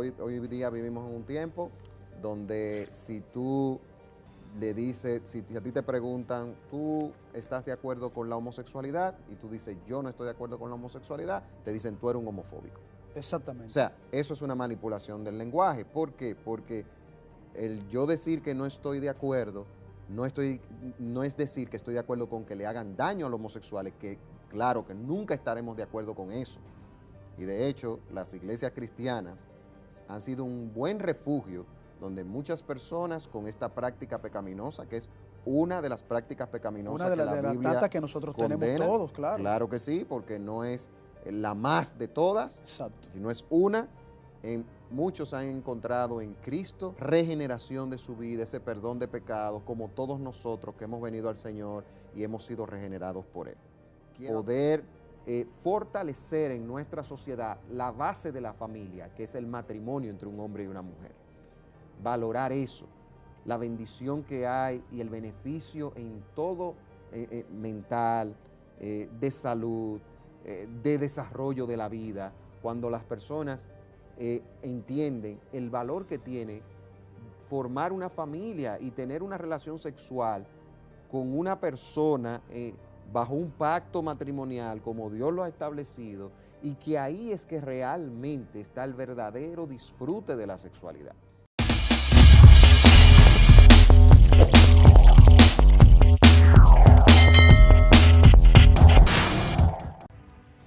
Hoy día vivimos en un tiempo donde si tú le dices, si a ti te preguntan, ¿tú estás de acuerdo con la homosexualidad? Y tú dices, yo no estoy de acuerdo con la homosexualidad, te dicen, tú eres un homofóbico. O Exactamente. sea, eso es una manipulación del lenguaje. ¿Por qué? Porque el yo decir que no estoy de acuerdo, no es decir que estoy de acuerdo con que le hagan daño a los homosexuales, que claro que nunca estaremos de acuerdo con eso. Y de hecho, las iglesias cristianas han sido un buen refugio donde muchas personas con esta práctica pecaminosa, que es una de las prácticas Una pecaminosas de, que la- la de las Biblia tantas que nosotros tenemos condena, todos, claro. claro que sí, porque no es la más de todas, Exacto. sino es una. Muchos han encontrado en Cristo regeneración de su vida, ese perdón de pecados, como todos nosotros que hemos venido al Señor y hemos sido regenerados por Él. Poder fortalecer en nuestra sociedad la base de la familia, que es el matrimonio entre un hombre y una mujer. Valorar eso, la bendición que hay y el beneficio en todo mental, de salud, de desarrollo de la vida, cuando las personas entienden el valor que tiene formar una familia y tener una relación sexual con una persona bajo un pacto matrimonial como Dios lo ha establecido, y que ahí es que realmente está el verdadero disfrute de la sexualidad.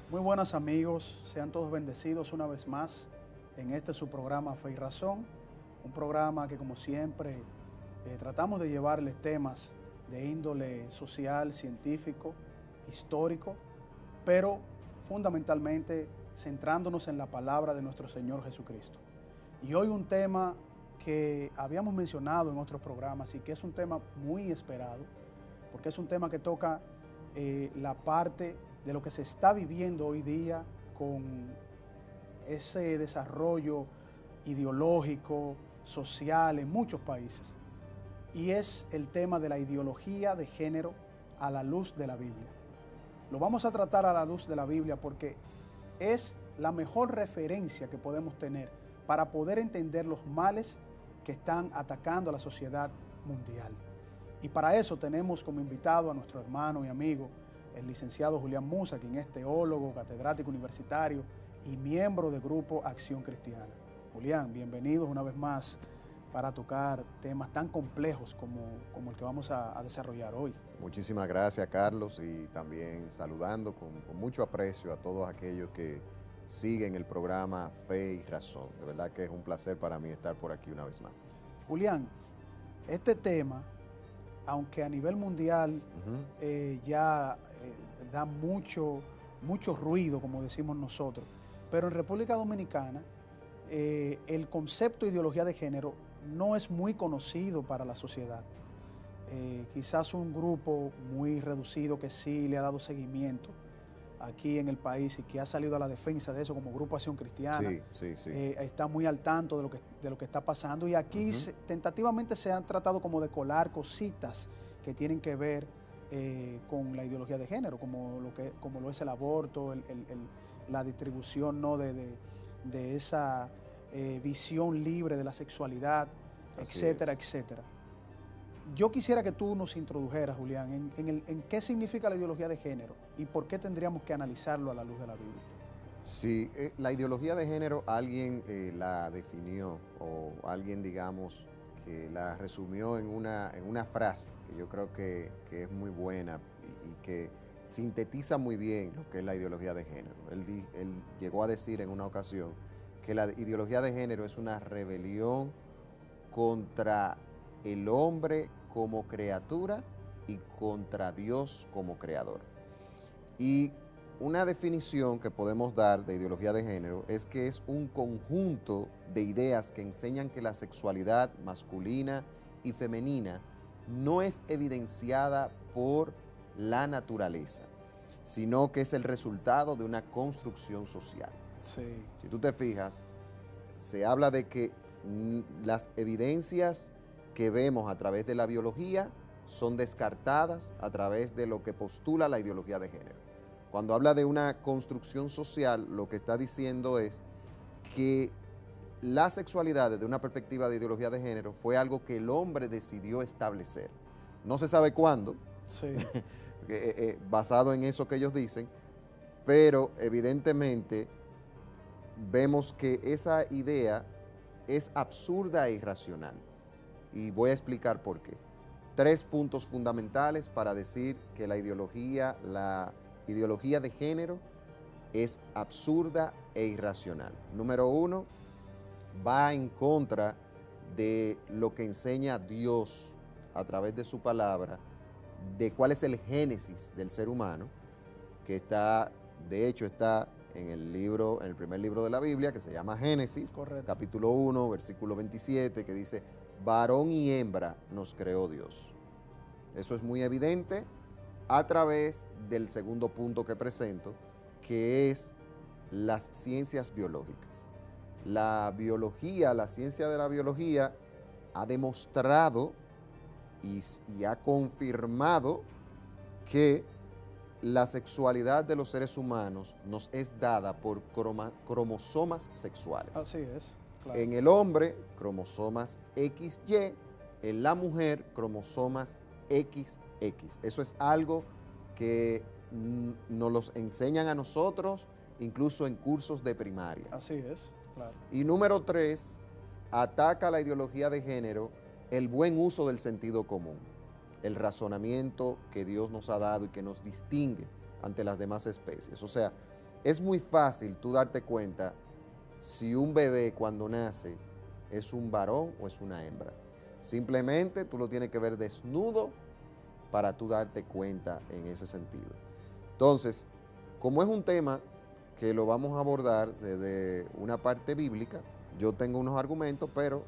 Muy buenas amigos, sean todos bendecidos una vez más en este su programa Fe y Razón, un programa que como siempre tratamos de llevarles temas de índole social, científico, histórico, pero fundamentalmente centrándonos en la palabra de nuestro Señor Jesucristo. Y hoy un tema que habíamos mencionado en otros programas y que es un tema muy esperado, porque es un tema que toca la parte de lo que se está viviendo hoy día con ese desarrollo ideológico, social en muchos países. Y es el tema de la ideología de género a la luz de la Biblia. Lo vamos a tratar a la luz de la Biblia porque es la mejor referencia que podemos tener para poder entender los males que están atacando a la sociedad mundial. Y para eso tenemos como invitado a nuestro hermano y amigo, el licenciado Julián Musa, quien es teólogo, catedrático universitario y miembro del grupo Acción Cristiana. Julián, bienvenidos una vez más para tocar temas tan complejos como el que vamos a desarrollar hoy. Muchísimas gracias, Carlos, y también saludando con mucho aprecio a todos aquellos que siguen el programa Fe y Razón. De verdad que es un placer para mí estar por aquí una vez más. Julián, este tema, aunque a nivel mundial ya da mucho ruido, como decimos nosotros, pero en República Dominicana el concepto de ideología de género no es muy conocido para la sociedad. Quizás un grupo muy reducido que sí le ha dado seguimiento aquí en el país y que ha salido a la defensa de eso como Grupo Acción Cristiana, sí. está muy al tanto de lo que está pasando, y aquí tentativamente se han tratado como de colar cositas que tienen que ver con la ideología de género, como lo es el aborto, la distribución, ¿no?, de esa visión libre de la sexualidad, etcétera, etcétera. Yo quisiera que tú nos introdujeras, Julián, en qué significa la ideología de género y por qué tendríamos que analizarlo a la luz de la Biblia. Sí, la ideología de género alguien la definió, o alguien, digamos, que la resumió en una frase que yo creo que es muy buena y que sintetiza muy bien lo que es la ideología de género. Él llegó a decir en una ocasión que la ideología de género es una rebelión contra el hombre como criatura y contra Dios como creador. Y una definición que podemos dar de ideología de género es que es un conjunto de ideas que enseñan que la sexualidad masculina y femenina no es evidenciada por la naturaleza, sino que es el resultado de una construcción social. Sí. Si tú te fijas, se habla de que las evidencias que vemos a través de la biología son descartadas a través de lo que postula la ideología de género. Cuando habla de una construcción social, lo que está diciendo es que la sexualidad desde una perspectiva de ideología de género fue algo que el hombre decidió establecer. No se sabe cuándo, Sí, basado en eso que ellos dicen, pero evidentemente vemos que esa idea es absurda e irracional. Y voy a explicar por qué. 3 puntos fundamentales para decir que la ideología de género es absurda e irracional. Número 1, va en contra de lo que enseña Dios a través de su palabra, de cuál es el génesis del ser humano, que está, de hecho, está en el primer libro de la Biblia, que se llama Génesis, correcto. capítulo 1, versículo 27, que dice, varón y hembra nos creó Dios. Eso es muy evidente a través del segundo punto que presento, que es las ciencias biológicas. La ciencia de la biología ha demostrado y ha confirmado que la sexualidad de los seres humanos nos es dada por cromosomas sexuales. Así es, claro. En el hombre, cromosomas XY, en la mujer, cromosomas XX. Eso es algo que nos los enseñan a nosotros, incluso en cursos de primaria. Así es, claro. Y número 3, ataca la ideología de género el buen uso del sentido común, el razonamiento que Dios nos ha dado y que nos distingue ante las demás especies. O sea, es muy fácil tú darte cuenta si un bebé cuando nace es un varón o es una hembra. Simplemente tú lo tienes que ver desnudo para tú darte cuenta en ese sentido. Entonces, como es un tema que lo vamos a abordar desde una parte bíblica, yo tengo unos argumentos, pero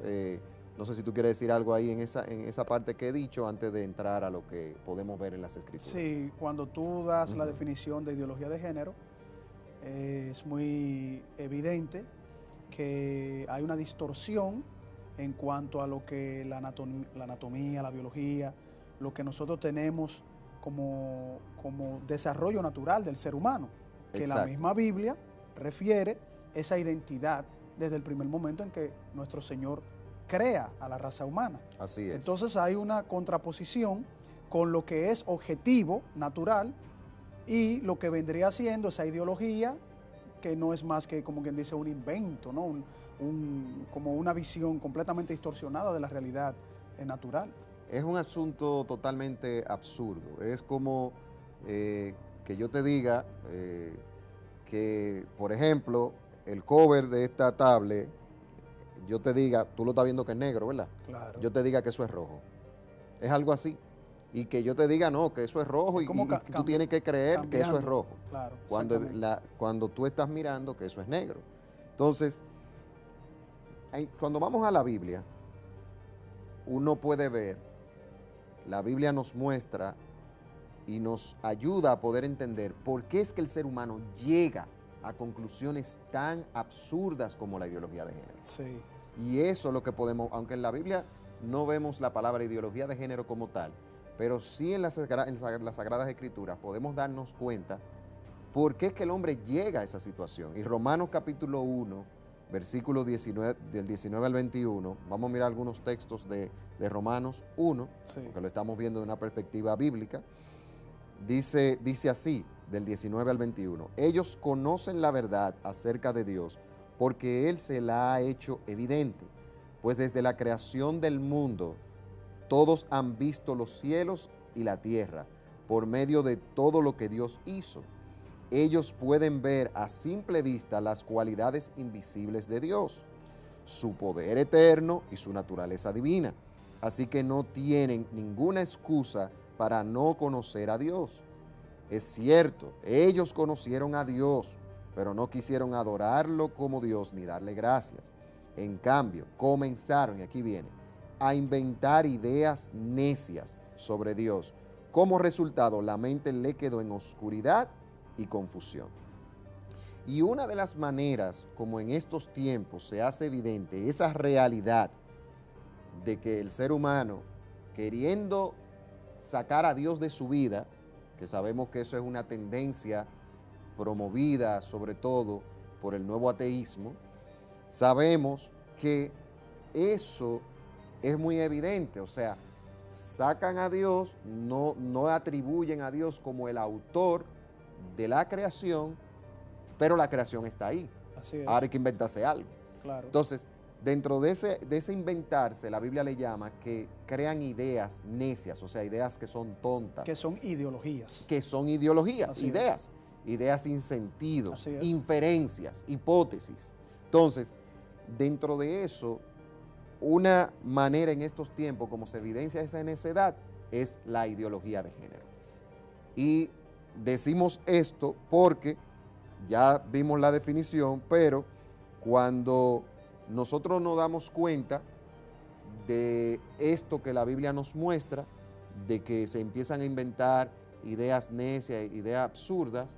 no sé si tú quieres decir algo ahí en esa parte que he dicho antes de entrar a lo que podemos ver en las escrituras. Sí, cuando tú das la definición de ideología de género, es muy evidente que hay una distorsión en cuanto a lo que la anatomía, la biología, lo que nosotros tenemos como desarrollo natural del ser humano, que Exacto. la misma Biblia refiere esa identidad desde el primer momento en que nuestro Señor crea a la raza humana. Así es. Entonces hay una contraposición con lo que es objetivo, natural, y lo que vendría siendo esa ideología que no es más que, como quien dice, un invento, ¿no? Como una visión completamente distorsionada de la realidad natural. Es un asunto totalmente absurdo. Es como que yo te diga que, por ejemplo, el cover de esta tablet, yo te diga, tú lo estás viendo que es negro, ¿verdad? Claro. Yo te diga que eso es rojo. Es algo así. Y que yo te diga, no, que eso es rojo y tú tienes que creer que eso es rojo. Claro, cuando tú estás mirando que eso es negro. Entonces, cuando vamos a la Biblia, uno puede ver, la Biblia nos muestra y nos ayuda a poder entender por qué es que el ser humano llega a conclusiones tan absurdas como la ideología de género. Sí. Y eso es lo que podemos, aunque en la Biblia no vemos la palabra ideología de género como tal, pero sí en las Sagradas Escrituras podemos darnos cuenta por qué es que el hombre llega a esa situación. Y Romanos capítulo 1, versículos 19, del 19 al 21, vamos a mirar algunos textos de Romanos 1, Sí. porque lo estamos viendo de una perspectiva bíblica. Dice así, del 19 al 21, ellos conocen la verdad acerca de Dios porque Él se la ha hecho evidente, pues desde la creación del mundo todos han visto los cielos y la tierra por medio de todo lo que Dios hizo. Ellos pueden ver a simple vista las cualidades invisibles de Dios, su poder eterno y su naturaleza divina. Así que no tienen ninguna excusa para no conocer a Dios. Es cierto, ellos conocieron a Dios, pero no quisieron adorarlo como Dios ni darle gracias. En cambio, comenzaron, y aquí viene, a inventar ideas necias sobre Dios. Como resultado, la mente le quedó en oscuridad y confusión. Y una de las maneras como en estos tiempos se hace evidente esa realidad de que el ser humano, queriendo sacar a Dios de su vida, que sabemos que eso es una tendencia promovida sobre todo por el nuevo ateísmo, sabemos que eso es muy evidente, o sea, sacan a Dios, no atribuyen a Dios como el autor de la creación, pero la creación está ahí. Así es. Ahora hay que inventarse algo. Claro. Entonces, dentro de ese inventarse, la Biblia le llama que crean ideas necias, o sea, ideas que son tontas. Que son ideologías. Que son ideologías, Así ideas. Ideas sin sentidos, Así es. inferencias, hipótesis. Entonces, dentro de eso, una manera en estos tiempos, como se evidencia esa necedad, es la ideología de género. Y decimos esto porque ya vimos la definición, pero cuando nosotros nos damos cuenta de esto que la Biblia nos muestra, de que se empiezan a inventar ideas necias, ideas absurdas,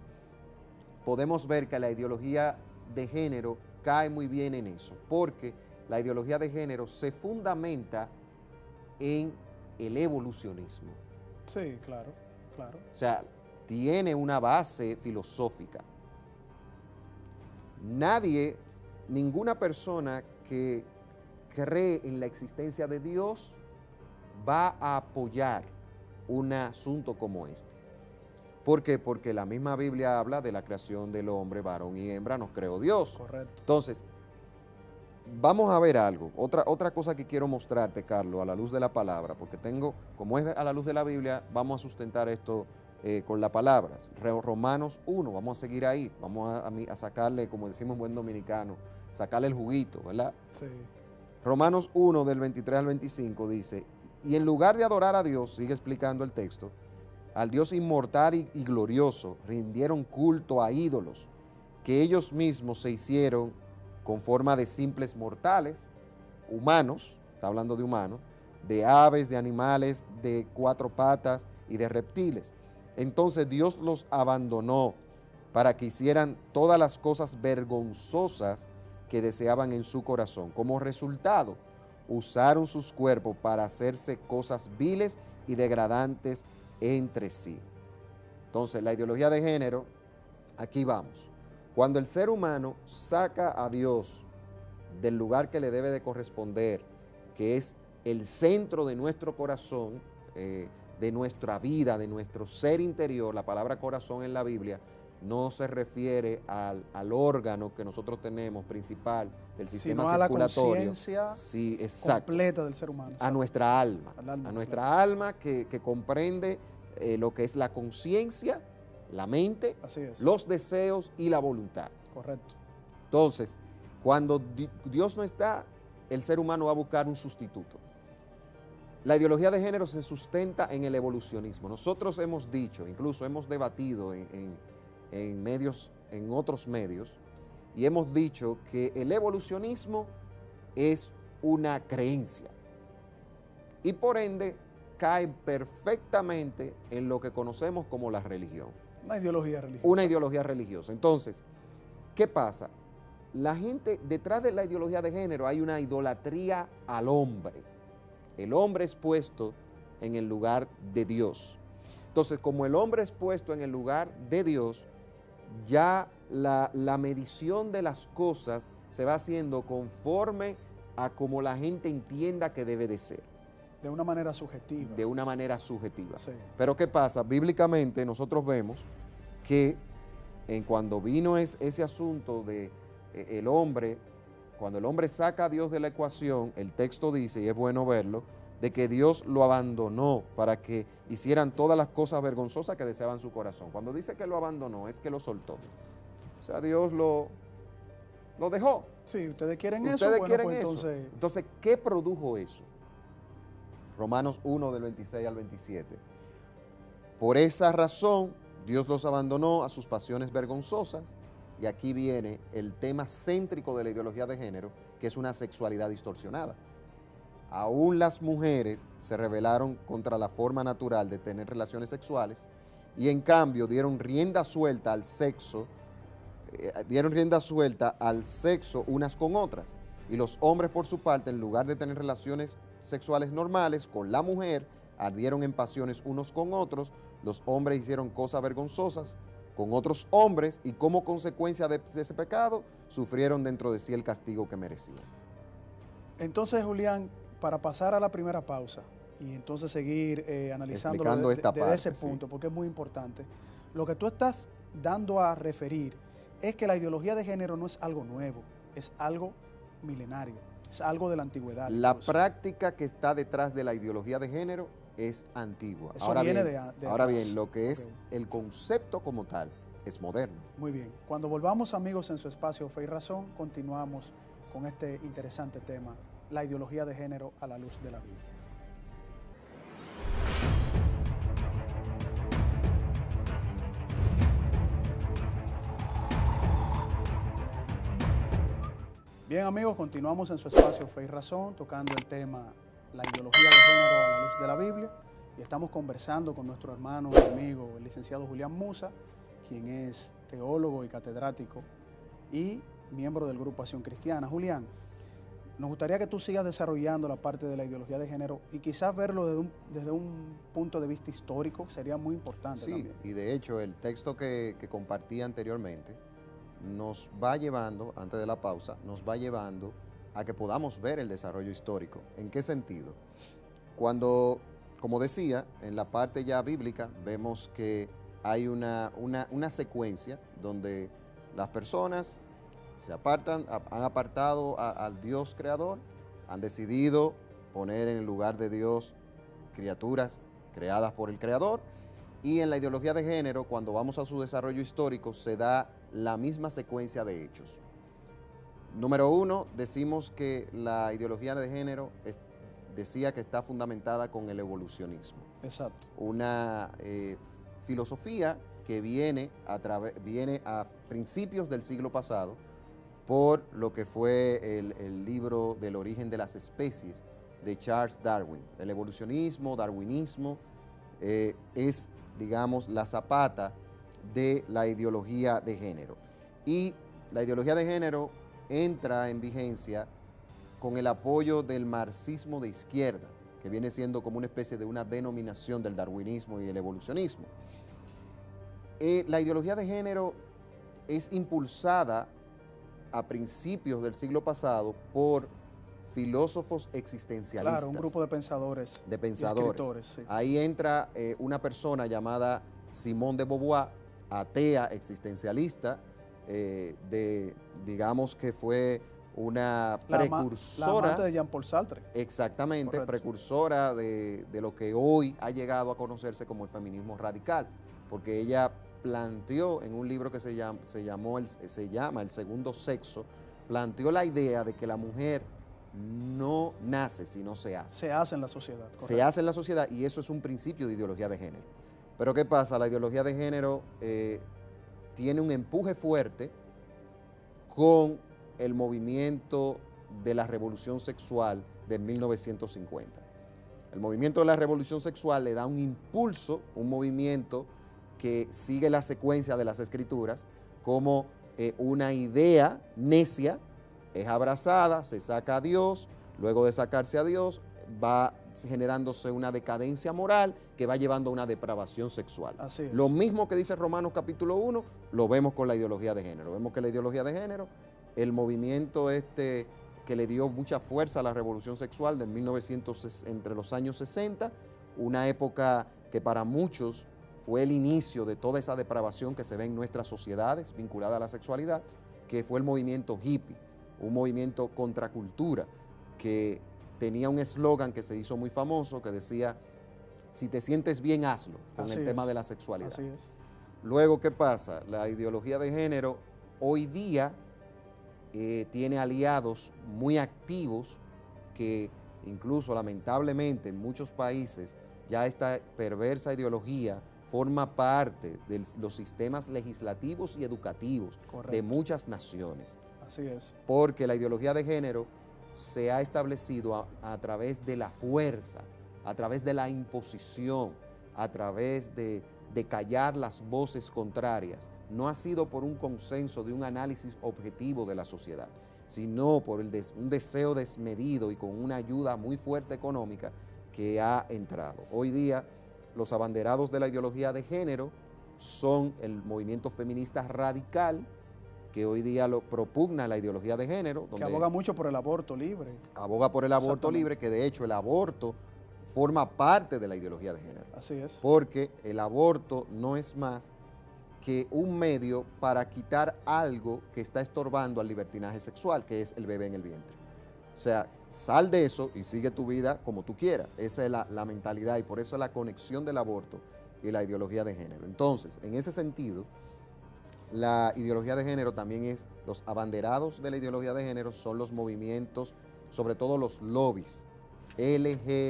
podemos ver que la ideología de género cae muy bien en eso, porque la ideología de género se fundamenta en el evolucionismo. Sí, claro, claro. O sea, tiene una base filosófica. Ninguna persona que cree en la existencia de Dios va a apoyar un asunto como este. ¿Por qué? Porque la misma Biblia habla de la creación del hombre, varón y hembra, nos creó Dios. Correcto. Entonces, vamos a ver algo. Otra cosa que quiero mostrarte, Carlos, a la luz de la palabra, porque como es a la luz de la Biblia, vamos a sustentar esto con la palabra. Romanos 1, vamos a seguir ahí, vamos a sacarle, como decimos en buen dominicano, sacarle el juguito, ¿verdad? Sí. Romanos 1, del 23 al 25 dice, y en lugar de adorar a Dios, sigue explicando el texto, al Dios inmortal y glorioso, rindieron culto a ídolos, que ellos mismos se hicieron con forma de simples mortales, humanos, está hablando de humanos, de aves, de animales, de cuatro patas y de reptiles. Entonces Dios los abandonó para que hicieran todas las cosas vergonzosas que deseaban en su corazón. Como resultado, usaron sus cuerpos para hacerse cosas viles y degradantes entre sí. Entonces, la ideología de género, aquí vamos. Cuando el ser humano saca a Dios del lugar que le debe de corresponder, que es el centro de nuestro corazón, de nuestra vida, de nuestro ser interior, la palabra corazón en la Biblia no se refiere al órgano que nosotros tenemos principal del sistema sino circulatorio. A la conciencia sí, completa del ser humano. A nuestra alma. Alma, a nuestra claro. alma que comprende lo que es la conciencia, la mente, Así es. los deseos y la voluntad. Correcto. Entonces, cuando Dios no está, el ser humano va a buscar un sustituto. La ideología de género se sustenta en el evolucionismo. Nosotros hemos dicho, incluso hemos debatido en medios, en otros medios, y hemos dicho que el evolucionismo es una creencia y por ende cae perfectamente en lo que conocemos como la religión. Una ideología religiosa. Una ideología religiosa. Entonces, ¿qué pasa? La gente, detrás de la ideología de género hay una idolatría al hombre. El hombre es puesto en el lugar de Dios. Entonces, como el hombre es puesto en el lugar de Dios, ya la medición de las cosas se va haciendo conforme a como la gente entienda que debe de ser. De una manera subjetiva. De una manera subjetiva. Sí. Pero ¿qué pasa? Bíblicamente nosotros vemos que cuando vino ese asunto de el hombre, cuando el hombre saca a Dios de la ecuación, el texto dice, y es bueno verlo, de que Dios lo abandonó para que hicieran todas las cosas vergonzosas que deseaban su corazón. Cuando dice que lo abandonó, es que lo soltó. O sea, Dios lo dejó. Sí, ustedes quieren Ustedes eso, bueno, quieren pues eso. Entonces, ¿qué produjo eso? Romanos 1, del 26 al 27. Por esa razón, Dios los abandonó a sus pasiones vergonzosas, y aquí viene el tema céntrico de la ideología de género, que es una sexualidad distorsionada. Aún las mujeres se rebelaron contra la forma natural de tener relaciones sexuales y en cambio dieron rienda suelta al sexo, unas con otras. Y los hombres, por su parte, en lugar de tener relaciones sexuales normales con la mujer, ardieron en pasiones unos con otros. Los hombres hicieron cosas vergonzosas con otros hombres y como consecuencia de ese pecado sufrieron dentro de sí el castigo que merecían. Entonces, Julián, para pasar a la primera pausa y entonces seguir analizándolo Explicando esta desde parte, ese punto, sí. porque es muy importante, lo que tú estás dando a referir es que la ideología de género no es algo nuevo, es algo milenario, es algo de la antigüedad. La Incluso. práctica que está detrás de la ideología de género es antigua. Eso Ahora viene bien, de ahora atrás. bien, lo que es Ok. el concepto como tal es moderno. Muy bien. Cuando volvamos, amigos, en su espacio Fe y Razón, continuamos con este interesante tema, la ideología de género a la luz de la Biblia. Bien, amigos, continuamos en su espacio Fe y Razón, tocando el tema la ideología de género a la luz de la Biblia, y estamos conversando con nuestro hermano y amigo, el licenciado Julián Musa, quien es teólogo y catedrático y miembro del Grupo Acción Cristiana. Julián, nos gustaría que tú sigas desarrollando la parte de la ideología de género y quizás verlo desde un punto de vista histórico, sería muy importante Sí, también. y de hecho el texto que compartí anteriormente nos va llevando, antes de la pausa, nos va llevando a que podamos ver el desarrollo histórico. ¿En qué sentido? Cuando, como decía, en la parte ya bíblica vemos que hay una secuencia donde las personas se apartan, han apartado al Dios creador, han decidido poner en el lugar de Dios criaturas creadas por el creador, y en la ideología de género, cuando vamos a su desarrollo histórico, se da la misma secuencia de hechos. Número uno, decimos que la ideología de género decía que está fundamentada con el evolucionismo. Exacto. Una filosofía que viene a principios del siglo pasado por lo que fue el libro del origen de las especies de Charles Darwin. El evolucionismo, darwinismo, es, digamos, la zapata de la ideología de género. Y la ideología de género entra en vigencia con el apoyo del marxismo de izquierda, que viene siendo como una especie de una denominación del darwinismo y el evolucionismo. La ideología de género es impulsada a principios del siglo pasado por filósofos existencialistas. Claro, un grupo de pensadores. De pensadores. Y escritores, sí. Ahí entra una persona llamada Simone de Beauvoir, atea existencialista, digamos que fue una precursora. La amante de Jean-Paul Sartre. Exactamente, Correcto. Precursora de lo que hoy ha llegado a conocerse como el feminismo radical, porque ella planteó en un libro que se llama El Segundo Sexo, planteó la idea de que la mujer no nace, sino se hace. Se hace en la sociedad. Correcto. Se hace en la sociedad, y eso es un principio de ideología de género. Pero ¿qué pasa? La ideología de género tiene un empuje fuerte con el movimiento de la revolución sexual de 1950. El movimiento de la revolución sexual le da un impulso, un movimiento que sigue la secuencia de las escrituras, como una idea necia es abrazada, se saca a Dios, luego de sacarse a Dios va generándose una decadencia moral que va llevando a una depravación sexual. Así es. Lo mismo que dice Romanos capítulo 1, lo vemos con la ideología de género. Vemos que la ideología de género, el movimiento que le dio mucha fuerza a la revolución sexual de 1900, entre los años 60, una época que para muchos fue el inicio de toda esa depravación que se ve en nuestras sociedades vinculada a la sexualidad, que fue el movimiento hippie, un movimiento contracultura que tenía un eslogan que se hizo muy famoso que decía: si te sientes bien, hazlo, con Así el tema es. de la sexualidad. Así es. Luego, ¿qué pasa? La ideología de género hoy día tiene aliados muy activos que incluso lamentablemente en muchos países ya esta perversa ideología forma parte de los sistemas legislativos y educativos Correcto. de muchas naciones. Así es. Porque la ideología de género se ha establecido a través de la fuerza, a través de la imposición, a través de callar las voces contrarias. No ha sido por un consenso de un análisis objetivo de la sociedad, sino por un deseo desmedido y con una ayuda muy fuerte económica que ha entrado. Hoy día, los abanderados de la ideología de género son el movimiento feminista radical, que hoy día lo propugna la ideología de género. Que aboga mucho por el aborto libre. Aboga por el aborto libre, que de hecho el aborto forma parte de la ideología de género. Así es. Porque el aborto no es más que un medio para quitar algo que está estorbando al libertinaje sexual, que es el bebé en el vientre. O sea, sal de eso y sigue tu vida como tú quieras. Esa es la mentalidad, y por eso es la conexión del aborto y la ideología de género. Entonces, en ese sentido, la ideología de género también es, los abanderados de la ideología de género son los movimientos, sobre todo los lobbies, LGBTIQA.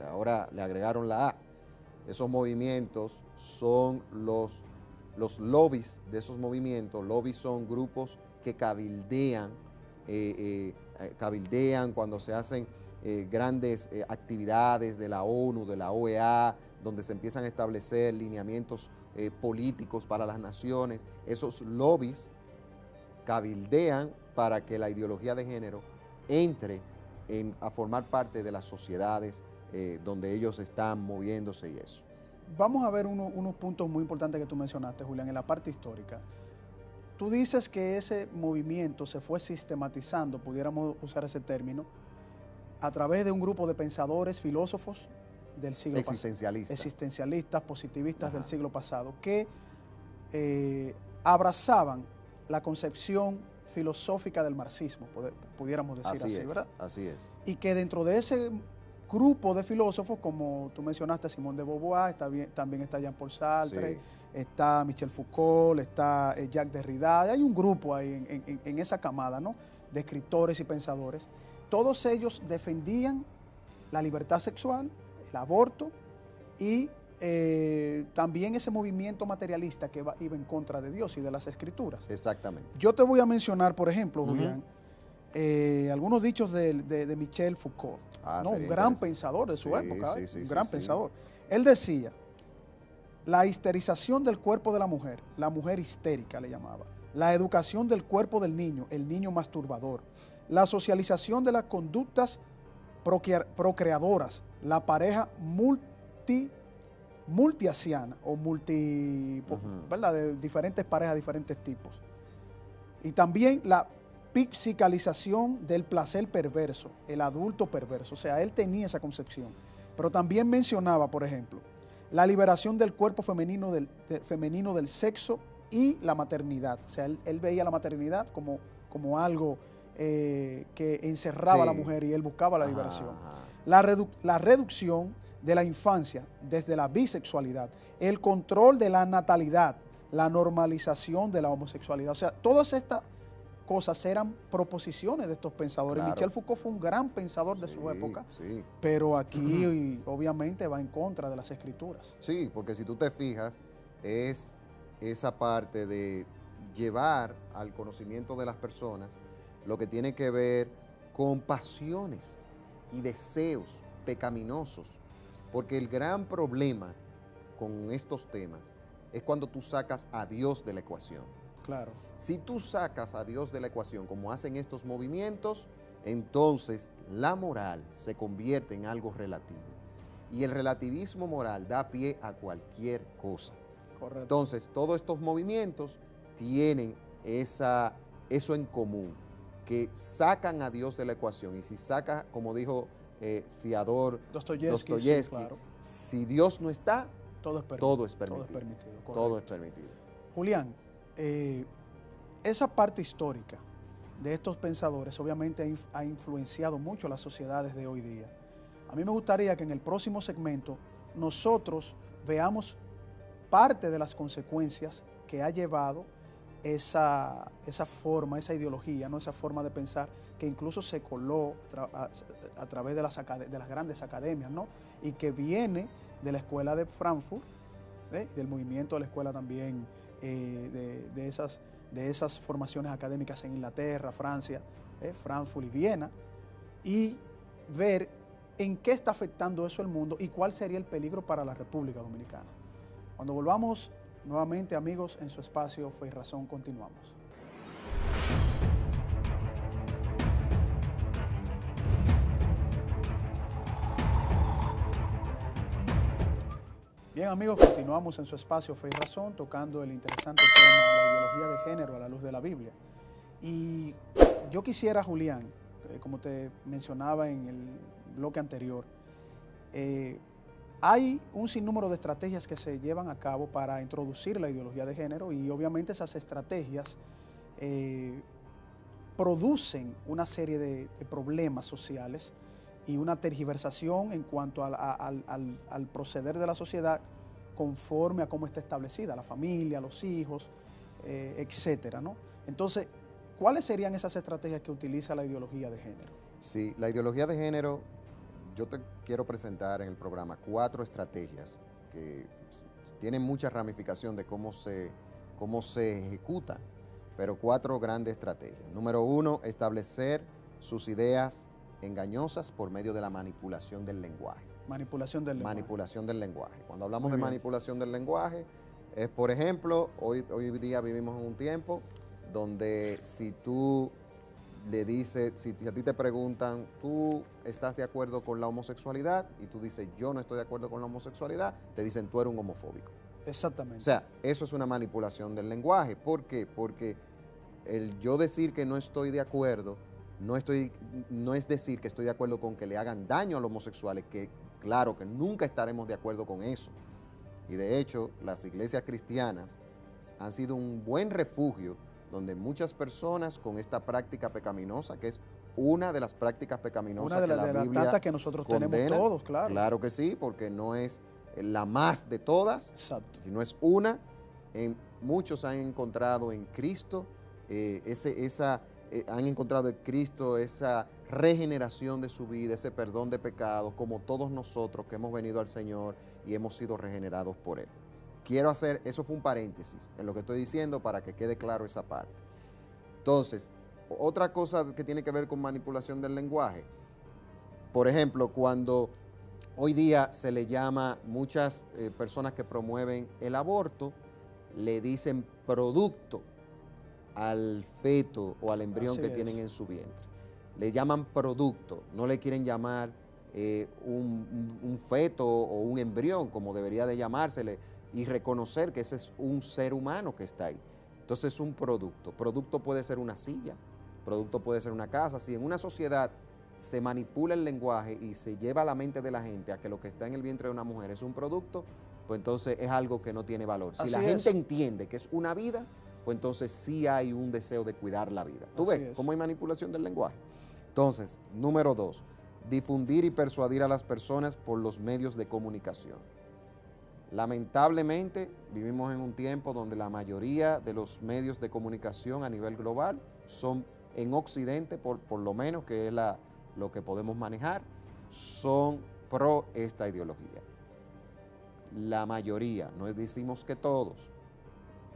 Ahora le agregaron la A. Esos movimientos son los lobbies de esos movimientos. Lobbies son grupos que cabildean cuando se hacen grandes actividades de la ONU, de la OEA, donde se empiezan a establecer lineamientos políticos para las naciones. Esos lobbies cabildean para que la ideología de género entre a formar parte de las sociedades donde ellos están moviéndose y eso. Vamos a ver unos puntos muy importantes que tú mencionaste, Julián, en la parte histórica. Tú dices que ese movimiento se fue sistematizando, pudiéramos usar ese término, a través de un grupo de pensadores, filósofos del siglo pasado. Existencialistas, positivistas del siglo pasado, que abrazaban la concepción filosófica del marxismo, pudiéramos decir así, ¿verdad? Así es. Y que dentro de ese grupo de filósofos, como tú mencionaste, Simone de Beauvoir, también está Jean-Paul Sartre, sí, está Michel Foucault, está Jacques Derrida, hay un grupo ahí en esa camada, ¿no?, de escritores y pensadores. Todos ellos defendían la libertad sexual, el aborto y también ese movimiento materialista que iba en contra de Dios y de las Escrituras. Exactamente. Yo te voy a mencionar, por ejemplo, Julián, algunos dichos de Michel Foucault, ¿no?, un gran pensador de su época, un gran pensador. Él decía: la histerización del cuerpo de la mujer histérica le llamaba, la educación del cuerpo del niño, el niño masturbador, la socialización de las conductas procreadoras, la pareja multiasiana o ¿verdad?, de diferentes parejas, diferentes tipos. Y también la psicalización del placer perverso, el adulto perverso. O sea, él tenía esa concepción. Pero también mencionaba, por ejemplo, la liberación del cuerpo femenino del sexo y la maternidad. O sea, él veía la maternidad como algo que encerraba a la mujer, y él buscaba la liberación. La reducción de la infancia desde la bisexualidad, el control de la natalidad, la normalización de la homosexualidad. O sea, todas estas cosas eran proposiciones de estos pensadores. Claro. Michel Foucault fue un gran pensador de su época, pero aquí obviamente va en contra de las Escrituras. Sí, porque si tú te fijas, es esa parte de llevar al conocimiento de las personas lo que tiene que ver con pasiones y deseos pecaminosos, porque el gran problema con estos temas es cuando tú sacas a Dios de la ecuación. Claro. Si tú sacas a Dios de la ecuación, como hacen estos movimientos, entonces la moral se convierte en algo relativo. Y el relativismo moral da pie a cualquier cosa. Correcto. Entonces, todos estos movimientos tienen eso en común, que sacan a Dios de la ecuación. Y si saca, como dijo Fyodor Dostoyevsky, sí, claro, si Dios no está, todo es permitido. Todo es permitido. Todo es permitido. Julián, esa parte histórica de estos pensadores obviamente ha influenciado mucho las sociedades de hoy día. A mí me gustaría que en el próximo segmento nosotros veamos parte de las consecuencias que ha llevado esa forma, esa ideología, ¿no?, esa forma de pensar, que incluso se coló a través de las grandes academias, ¿no?, y que viene de la escuela de Frankfurt, del movimiento de la escuela también de esas formaciones académicas en Inglaterra, Francia, Frankfurt y Viena, y ver en qué está afectando eso el mundo y cuál sería el peligro para la República Dominicana. Cuando volvamos nuevamente, amigos, en su espacio Fe y Razón, continuamos. Bien, amigos, continuamos en su espacio Fe y Razón, tocando el interesante tema de la ideología de género a la luz de la Biblia. Y yo quisiera, Julián, como te mencionaba en el bloque anterior, hay un sinnúmero de estrategias que se llevan a cabo para introducir la ideología de género y obviamente esas estrategias producen una serie de problemas sociales y una tergiversación en cuanto al proceder de la sociedad conforme a cómo está establecida, la familia, los hijos, etcétera, ¿no? Entonces, ¿cuáles serían esas estrategias que utiliza la ideología de género? Sí, la ideología de género, yo te quiero presentar en el programa 4 estrategias que tienen mucha ramificación de cómo se ejecutan, pero 4 grandes estrategias. Número 1, establecer sus ideas engañosas por medio de la manipulación del lenguaje. Manipulación del lenguaje. Manipulación del lenguaje. Cuando hablamos Muy de bien. manipulación del lenguaje, es por ejemplo, hoy día vivimos en un tiempo donde si tú le dices, si a ti te preguntan, ¿tú estás de acuerdo con la homosexualidad? Y tú dices, yo no estoy de acuerdo con la homosexualidad, te dicen, tú eres un homofóbico. Exactamente. O sea, eso es una manipulación del lenguaje. ¿Por qué? Porque el yo decir que no estoy de acuerdo, no es decir que estoy de acuerdo con que le hagan daño a los homosexuales, que claro que nunca estaremos de acuerdo con eso. Y de hecho, las iglesias cristianas han sido un buen refugio donde muchas personas con esta práctica pecaminosa, que es una de las prácticas pecaminosas una de que la las Biblia tantas que nosotros condena, tenemos todos, claro. Claro que sí, porque no es la más de todas, Exacto. sino es una. Muchos han encontrado en Cristo han encontrado en Cristo esa regeneración de su vida, ese perdón de pecados, como todos nosotros que hemos venido al Señor y hemos sido regenerados por Él. Quiero hacer, eso fue un paréntesis en lo que estoy diciendo para que quede claro esa parte. Entonces, otra cosa que tiene que ver con manipulación del lenguaje, por ejemplo, cuando hoy día se le llama, muchas personas que promueven el aborto, le dicen producto al feto o al embrión que tienen en su vientre. Le llaman producto, no le quieren llamar un feto o un embrión, como debería de llamársele, y reconocer que ese es un ser humano que está ahí. Entonces es un producto. Producto puede ser una silla, producto puede ser una casa. Si en una sociedad se manipula el lenguaje y se lleva a la mente de la gente a que lo que está en el vientre de una mujer es un producto, pues entonces es algo que no tiene valor. Si la gente entiende que es una vida, pues entonces sí hay un deseo de cuidar la vida. ¿Tú ves cómo hay manipulación del lenguaje? Entonces, número 2, difundir y persuadir a las personas por los medios de comunicación. Lamentablemente, vivimos en un tiempo donde la mayoría de los medios de comunicación a nivel global son en Occidente, por lo menos, que es lo que podemos manejar, son pro esta ideología. La mayoría, no decimos que todos,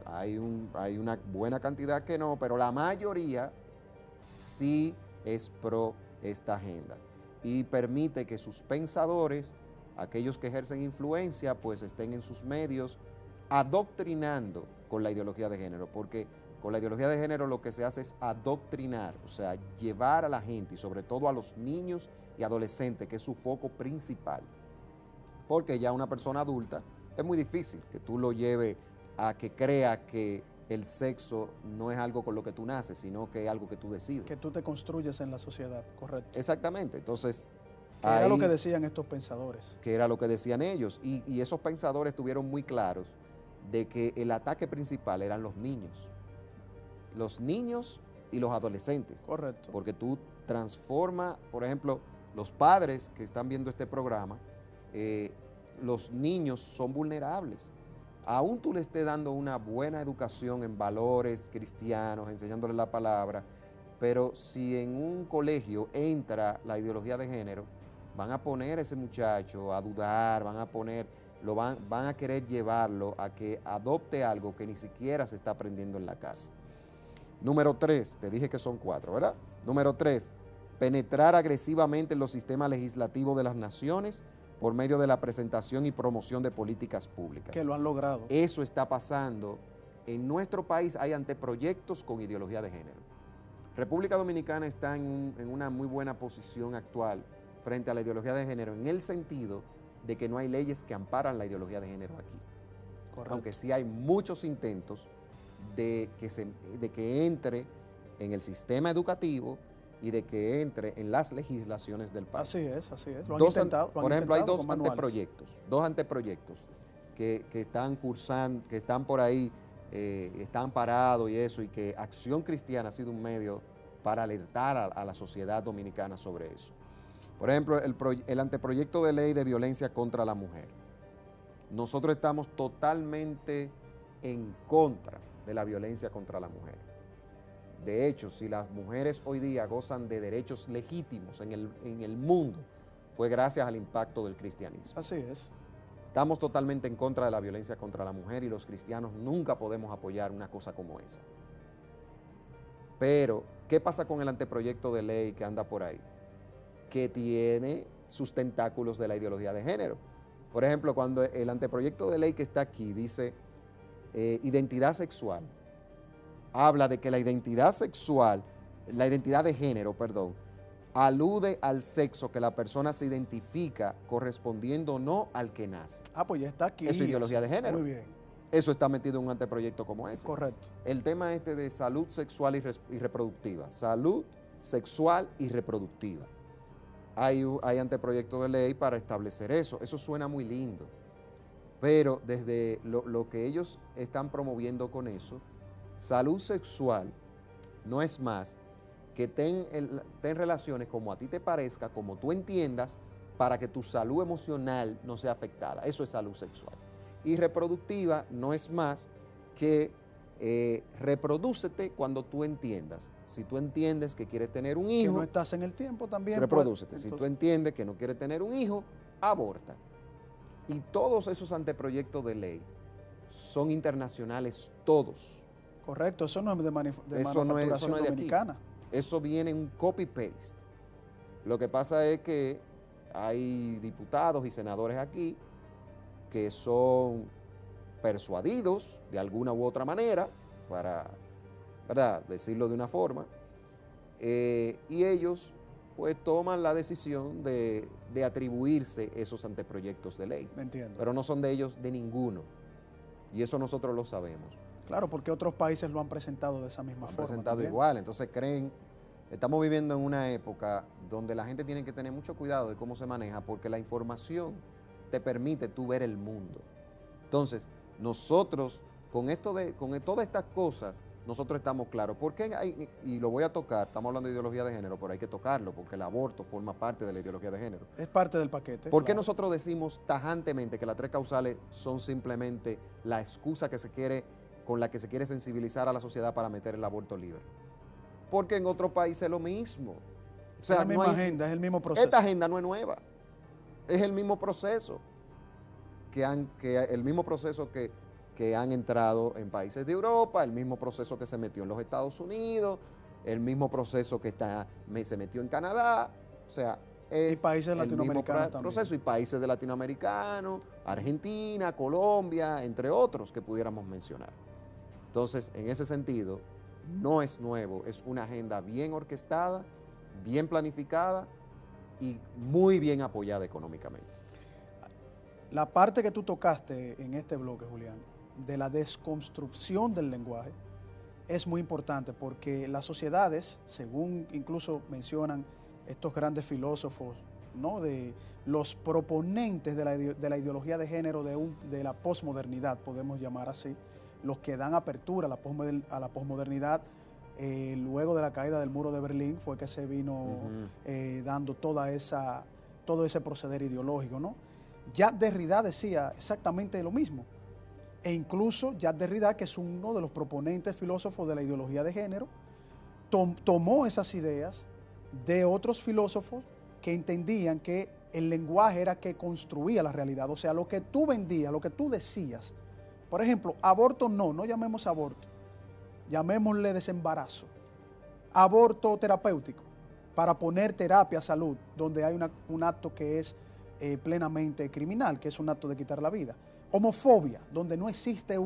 hay una buena cantidad que no, pero la mayoría sí es pro esta agenda y permite que sus pensadores, aquellos que ejercen influencia, pues estén en sus medios adoctrinando con la ideología de género, porque con la ideología de género lo que se hace es adoctrinar, o sea, llevar a la gente y sobre todo a los niños y adolescentes, que es su foco principal, porque ya una persona adulta es muy difícil que tú lo lleves a que crea que el sexo no es algo con lo que tú naces, sino que es algo que tú decides. Que tú te construyes en la sociedad, correcto. Exactamente, entonces... Que era lo que decían estos pensadores. Que era lo que decían ellos, y esos pensadores tuvieron muy claros de que el ataque principal eran los niños y los adolescentes. Correcto. Porque tú transformas, por ejemplo, los padres que están viendo este programa, los niños son vulnerables. Aún tú le estés dando una buena educación en valores cristianos, enseñándoles la palabra, pero si en un colegio entra la ideología de género, van a poner a ese muchacho a dudar, van a querer llevarlo a que adopte algo que ni siquiera se está aprendiendo en la casa. Número 3, te dije que son 4, ¿verdad? Número 3, penetrar agresivamente en los sistemas legislativos de las naciones por medio de la presentación y promoción de políticas públicas. Que lo han logrado. Eso está pasando. En nuestro país hay anteproyectos con ideología de género. República Dominicana está en una muy buena posición actual frente a la ideología de género, en el sentido de que no hay leyes que amparan la ideología de género aquí. Correcto. Aunque sí hay muchos intentos de que entre en el sistema educativo y de que entre en las legislaciones del país. Así es, así es. Lo han Dos intentado. por ejemplo, hay dos anteproyectos que están cursando, que están por ahí, están parados y eso, y que Acción Cristiana ha sido un medio para alertar a la sociedad dominicana sobre eso. Por ejemplo, el anteproyecto de ley de violencia contra la mujer. Nosotros estamos totalmente en contra de la violencia contra la mujer. De hecho, si las mujeres hoy día gozan de derechos legítimos en el mundo, fue gracias al impacto del cristianismo. Así es. Estamos totalmente en contra de la violencia contra la mujer y los cristianos nunca podemos apoyar una cosa como esa. Pero, ¿qué pasa con el anteproyecto de ley que anda por ahí? Que tiene sus tentáculos de la ideología de género. Por ejemplo, cuando el anteproyecto de ley que está aquí dice identidad sexual, habla de que la identidad sexual, la identidad de género, perdón, alude al sexo que la persona se identifica correspondiendo o no al que nace. Ah, pues ya está aquí. Es su ideología de género. Muy bien. Eso está metido en un anteproyecto como ese. Correcto. El tema de salud sexual y reproductiva. Salud sexual y reproductiva. Hay anteproyectos de ley para establecer eso. Eso suena muy lindo. Pero desde lo que ellos están promoviendo con eso, salud sexual no es más que ten relaciones como a ti te parezca, como tú entiendas, para que tu salud emocional no sea afectada. Eso es salud sexual. Y reproductiva no es más que reprodúcete cuando tú entiendas. Si tú entiendes que quieres tener un hijo, que no estás en el tiempo también. reprodúcete. Pues, si tú entiendes que no quieres tener un hijo, aborta. Y todos esos anteproyectos de ley son internacionales todos. Correcto, eso no es de Eso no es dominicana. Eso viene en un copy-paste. Lo que pasa es que hay diputados y senadores aquí que son persuadidos de alguna u otra manera, para, ¿verdad?, decirlo de una forma, y ellos pues toman la decisión de atribuirse esos anteproyectos de ley. Entiendo. Pero no son de ellos de ninguno. Y eso nosotros lo sabemos. Claro, porque otros países lo han presentado de esa misma forma. Presentado también. igual, entonces estamos viviendo en una época donde la gente tiene que tener mucho cuidado de cómo se maneja, porque la información te permite tú ver el mundo. Entonces, nosotros, con todas estas cosas, nosotros estamos claros. ¿Por qué y lo voy a tocar, estamos hablando de ideología de género, pero hay que tocarlo, porque el aborto forma parte de la ideología de género. Es parte del paquete. ¿Por qué claro. nosotros decimos tajantemente que las 3 causales son simplemente la excusa con la que se quiere sensibilizar a la sociedad para meter el aborto libre? Porque en otros países es lo mismo. O sea, es la misma agenda, es el mismo proceso. Esta agenda no es nueva. Es el mismo proceso que han entrado en países de Europa, el mismo proceso que se metió en los Estados Unidos, el mismo proceso que se metió en Canadá. O sea, es y países el latinoamericanos mismo proceso, y países de latinoamericanos, Argentina, Colombia, entre otros que pudiéramos mencionar. Entonces, en ese sentido, no es nuevo, es una agenda bien orquestada, bien planificada y muy bien apoyada económicamente. La parte que tú tocaste en este bloque, Julián, de la desconstrucción del lenguaje, es muy importante porque las sociedades, según incluso mencionan estos grandes filósofos, ¿no?, de los proponentes de la ideología de género de la posmodernidad, podemos llamar así, los que dan apertura a la posmodernidad, luego de la caída del muro de Berlín, fue que se vino dando todo ese proceder ideológico, ¿no? Jacques Derrida decía exactamente lo mismo. E incluso Jacques Derrida, que es uno de los proponentes filósofos de la ideología de género, tomó esas ideas de otros filósofos que entendían que el lenguaje era que construía la realidad. O sea, lo que tú vendías, lo que tú decías. Por ejemplo, aborto no llamemos aborto, llamémosle desembarazo. Aborto terapéutico, para poner terapia a salud, donde hay un acto que es plenamente criminal, que es un acto de quitar la vida. Homofobia, donde no existe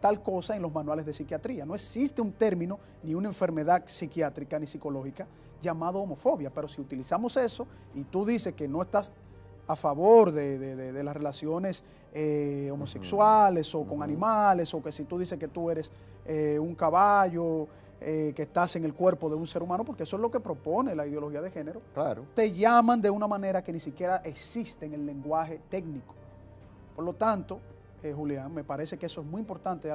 tal cosa en los manuales de psiquiatría. No existe un término ni una enfermedad psiquiátrica ni psicológica llamado homofobia, pero si utilizamos eso y tú dices que no estás a favor de las relaciones homosexuales o con animales, o que si tú dices que tú eres un caballo, que estás en el cuerpo de un ser humano, porque eso es lo que propone la ideología de género, Claro. te llaman de una manera que ni siquiera existe en el lenguaje técnico. Por lo tanto, Julián, me parece que eso es muy importante,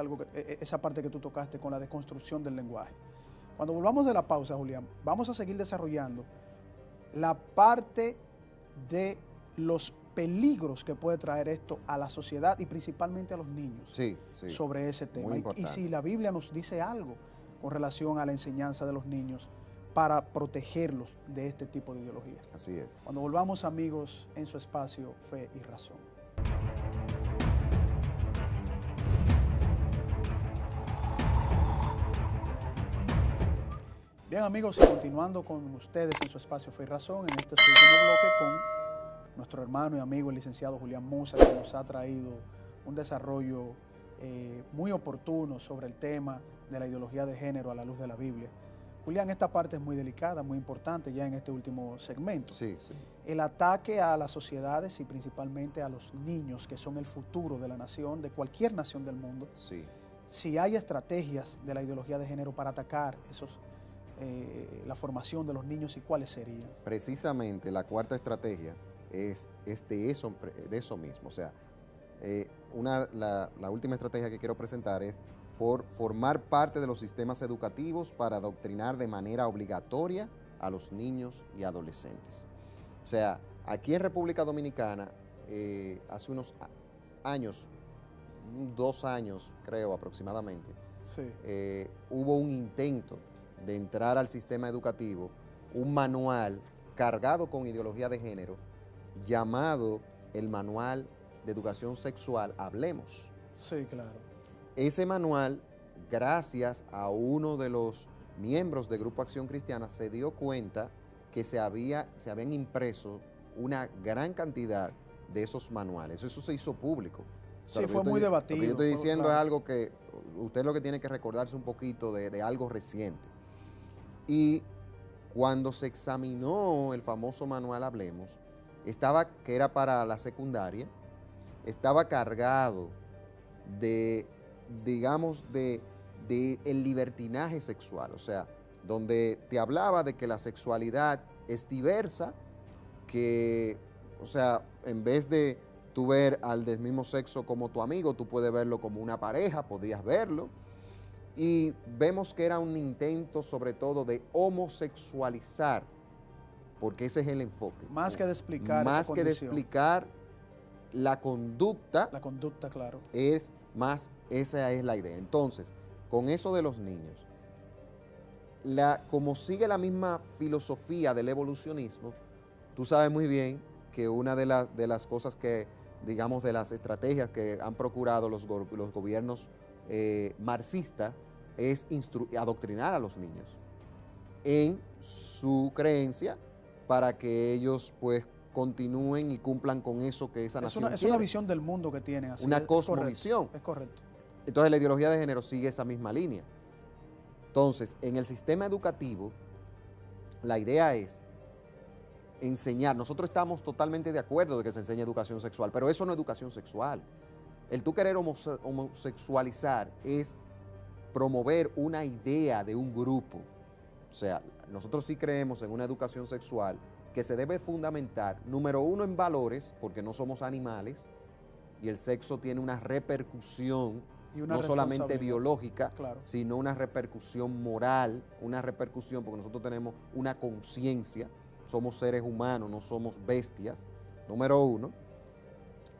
esa parte que tú tocaste con la deconstrucción del lenguaje. Cuando volvamos de la pausa, Julián, vamos a seguir desarrollando la parte de los peligros que puede traer esto a la sociedad y principalmente a los niños sobre ese tema. Y si la Biblia nos dice algo con relación a la enseñanza de los niños para protegerlos de este tipo de ideología. Así es. Cuando volvamos, amigos, en su espacio Fe y Razón. Bien, amigos, y continuando con ustedes en su espacio Fe y Razón, en este último bloque con nuestro hermano y amigo el licenciado Julián Musa, que nos ha traído un desarrollo muy oportuno sobre el tema de la ideología de género a la luz de la Biblia. Julián, esta parte es muy delicada, muy importante ya en este último segmento. Sí, sí. El ataque a las sociedades y principalmente a los niños, que son el futuro de la nación, de cualquier nación del mundo. Sí. Si hay estrategias de la ideología de género para atacar la formación de los niños, ¿y cuáles serían? Precisamente la cuarta estrategia es de eso mismo. O sea, la última estrategia que quiero presentar es formar parte de los sistemas educativos para adoctrinar de manera obligatoria a los niños y adolescentes. O sea, aquí en República Dominicana, hace unos años, 2 años creo aproximadamente, hubo un intento de entrar al sistema educativo, un manual cargado con ideología de género, llamado el Manual de Educación Sexual Hablemos. Sí, claro. Ese manual, gracias a uno de los miembros de Grupo Acción Cristiana, se dio cuenta que se habían impreso una gran cantidad de esos manuales. Eso se hizo público. Sí, fue muy debatido. Lo que yo estoy diciendo es algo que usted lo que tiene que recordarse un poquito de algo reciente. Y cuando se examinó el famoso manual Hablemos, que era para la secundaria, estaba cargado de, digamos, de el libertinaje sexual, o sea, donde te hablaba de que la sexualidad es diversa, que, o sea, en vez de tú ver al del mismo sexo como tu amigo, tú puedes verlo como una pareja, podrías verlo, y vemos que era un intento sobre todo de homosexualizar, porque ese es el enfoque. Más que de explicar más esa que de condición. explicar la conducta. La conducta, claro. Esa es la idea. Entonces, con eso de los niños, como sigue la misma filosofía del evolucionismo, tú sabes muy bien que una de las cosas que, digamos, de las estrategias que han procurado los gobiernos marxistas es adoctrinar a los niños en su creencia para que ellos pues continúen y cumplan con eso que esa nación quiere. Es una visión del mundo que tienen. Así una cosmovisión. Es correcto. Entonces la ideología de género sigue esa misma línea. Entonces, en el sistema educativo, la idea es enseñar. Nosotros estamos totalmente de acuerdo de que se enseñe educación sexual, pero eso no es educación sexual. El tú querer homosexualizar es promover una idea de un grupo. O sea, nosotros sí creemos en una educación sexual que se debe fundamentar, número uno, en valores, porque no somos animales, y el sexo tiene una repercusión, no solamente biológica, claro, sino una repercusión moral, una repercusión, porque nosotros tenemos una conciencia, somos seres humanos, no somos bestias, número uno,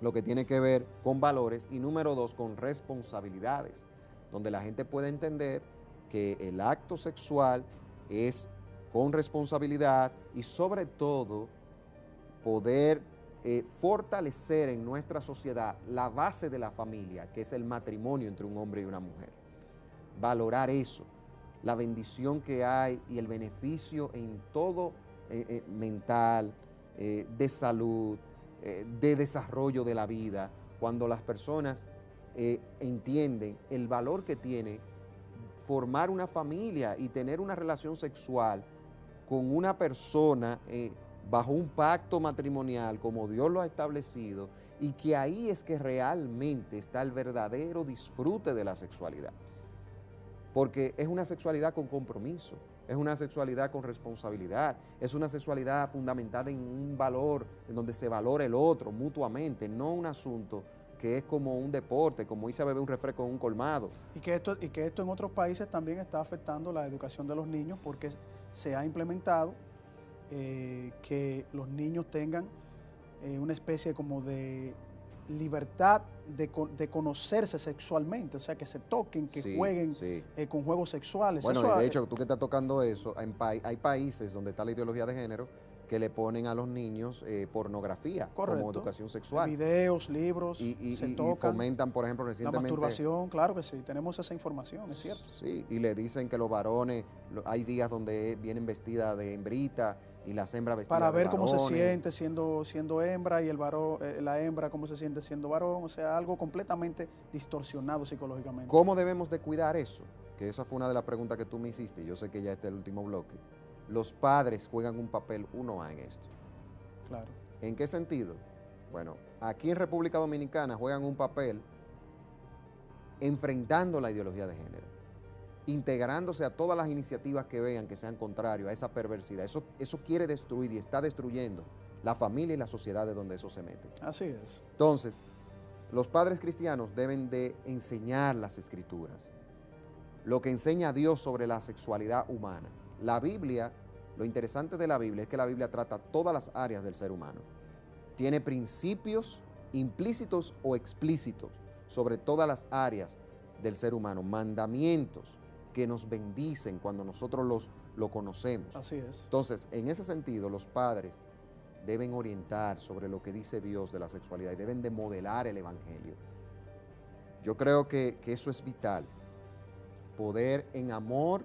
lo que tiene que ver con valores, y número dos, con responsabilidades, donde la gente puede entender que el acto sexual es con responsabilidad y sobre todo poder fortalecer en nuestra sociedad la base de la familia, que es el matrimonio entre un hombre y una mujer. Valorar eso, la bendición que hay y el beneficio en todo mental, de salud, de desarrollo de la vida, cuando las personas entienden el valor que tiene formar una familia y tener una relación sexual con una persona bajo un pacto matrimonial como Dios lo ha establecido, y que ahí es que realmente está el verdadero disfrute de la sexualidad. Porque es una sexualidad con compromiso, es una sexualidad con responsabilidad, es una sexualidad fundamentada en un valor, en donde se valora el otro mutuamente, no un asunto que es como un deporte, como irse a beber un refresco en un colmado. Y que esto en otros países también está afectando la educación de los niños, porque se ha implementado que los niños tengan una especie como de libertad de conocerse sexualmente, o sea, que se toquen, que jueguen con juegos sexuales. Bueno, eso, de hecho, tú que estás tocando eso, hay países donde está la ideología de género que le ponen a los niños pornografía, correcto, como educación sexual. Videos, libros, se tocan. Y fomentan, por ejemplo, recientemente... La masturbación, claro que sí, tenemos esa información, es cierto. Sí, y le dicen que los varones, hay días donde vienen vestidas de hembrita y las hembras vestidas de para ver varones. cómo se siente siendo hembra y el varón, la hembra cómo se siente siendo varón, o sea, algo completamente distorsionado psicológicamente. ¿Cómo debemos de cuidar eso? Que esa fue una de las preguntas que tú me hiciste, yo sé que ya este es el último bloque. Los padres juegan un papel 1A en esto. Claro. ¿En qué sentido? Bueno, aquí en República Dominicana juegan un papel enfrentando la ideología de género, integrándose a todas las iniciativas que vean que sean contrarios a esa perversidad. Eso quiere destruir y está destruyendo la familia y la sociedad de donde eso se mete. Así es. Entonces, los padres cristianos deben de enseñar las escrituras, lo que enseña Dios sobre la sexualidad humana. La Biblia, lo interesante de la Biblia es que la Biblia trata todas las áreas del ser humano. Tiene principios implícitos o explícitos sobre todas las áreas del ser humano, mandamientos que nos bendicen cuando nosotros lo conocemos. Así es. Entonces, en ese sentido, los padres deben orientar sobre lo que dice Dios de la sexualidad y deben de modelar el Evangelio. Yo creo que eso es vital, poder en amor,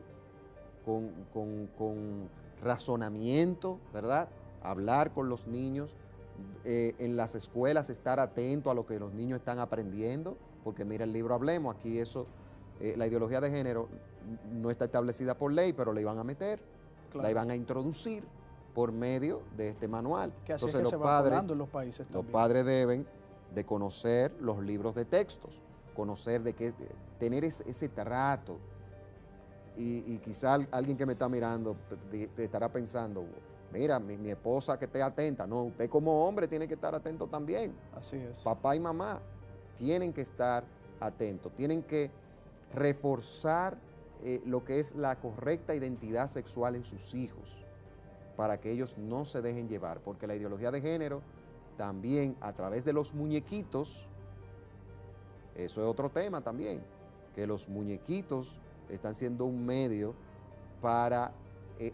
con razonamiento, ¿verdad? Hablar con los niños, en las escuelas estar atento a lo que los niños están aprendiendo, porque mira el libro Hablemos, aquí eso, la ideología de género no está establecida por ley, pero la iban a meter, claro, la iban a introducir por medio de este manual. Que así entonces es que los se va colando en los países también. Los padres deben de conocer los libros de textos, conocer tener ese trato. Y quizá alguien que me está mirando estará pensando, mira, mi esposa que esté atenta. No, usted como hombre tiene que estar atento también. Así es. Papá y mamá tienen que estar atentos, tienen que reforzar lo que es la correcta identidad sexual en sus hijos, para que ellos no se dejen llevar, porque la ideología de género también a través de los muñequitos, eso es otro tema también, que los muñequitos están siendo un medio para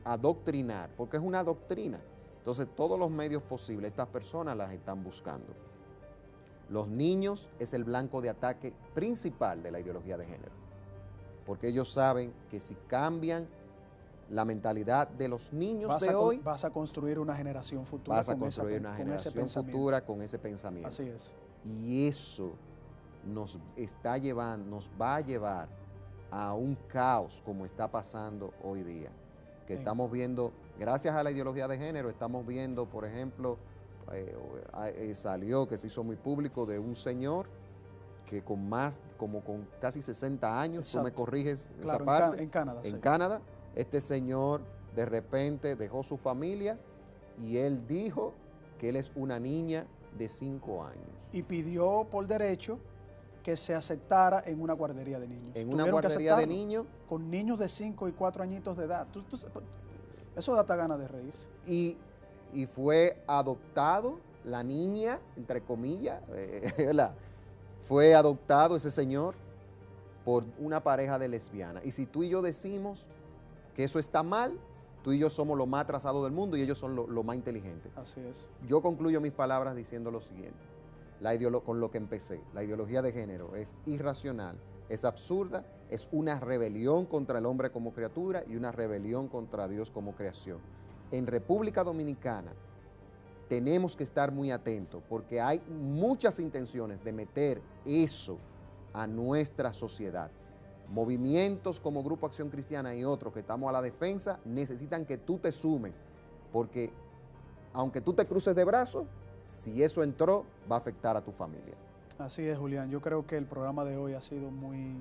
adoctrinar, porque es una doctrina. Entonces todos los medios posibles, estas personas las están buscando. Los niños es el blanco de ataque principal de la ideología de género, porque ellos saben que si cambian la mentalidad de los niños de hoy, vas a construir una generación futura. Vas a construir una generación futura con ese pensamiento. Así es. Y eso nos va a llevar a un caos como está pasando hoy día, que estamos viendo, gracias a la ideología de género, estamos viendo, por ejemplo, salió, que se hizo muy público, de un señor que con casi 60 años, exacto, tú me corriges, claro, esa parte, en Canadá. En Canadá, este señor de repente dejó su familia y él dijo que él es una niña de 5 años. Y pidió por derecho que se aceptara en una guardería de niños. En una guardería de niños. Con niños de 5 y 4 añitos de edad. Eso da hasta ganas de reírse. Y fue adoptado la niña, entre comillas, fue adoptado ese señor por una pareja de lesbianas. Y si tú y yo decimos que eso está mal, tú y yo somos los más atrasados del mundo y ellos son los más inteligentes. Así es. Yo concluyo mis palabras diciendo lo siguiente, con lo que empecé. La ideología de género es irracional, es absurda, es una rebelión contra el hombre como criatura y una rebelión contra Dios como creación. En República Dominicana tenemos que estar muy atentos porque hay muchas intenciones de meter eso a nuestra sociedad. Movimientos como Grupo Acción Cristiana y otros que estamos a la defensa necesitan que tú te sumes, porque aunque tú te cruces de brazos, si eso entró, va a afectar a tu familia. Así es, Julián. Yo creo que el programa de hoy ha sido muy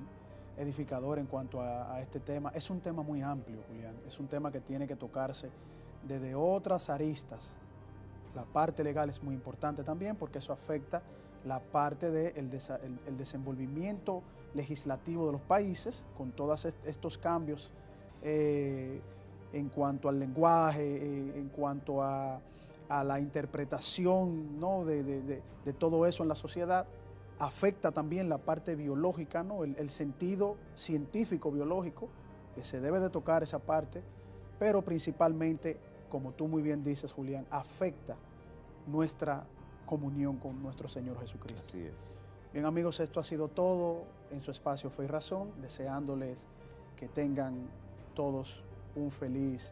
edificador en cuanto a este tema. Es un tema muy amplio, Julián. Es un tema que tiene que tocarse desde otras aristas. La parte legal es muy importante también porque eso afecta la parte del desenvolvimiento legislativo de los países con todos estos cambios en cuanto al lenguaje, en cuanto a la interpretación, ¿no?, de todo eso en la sociedad. Afecta también la parte biológica, ¿no?, el sentido científico biológico, que se debe de tocar esa parte, pero principalmente, como tú muy bien dices, Julián, afecta nuestra comunión con nuestro Señor Jesucristo. Así es. Bien, amigos, esto ha sido todo en su espacio Fe y Razón, deseándoles que tengan todos un feliz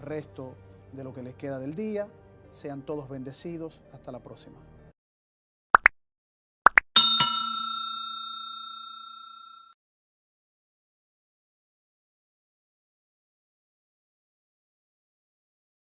resto de lo que les queda del día. Sean todos bendecidos. Hasta la próxima.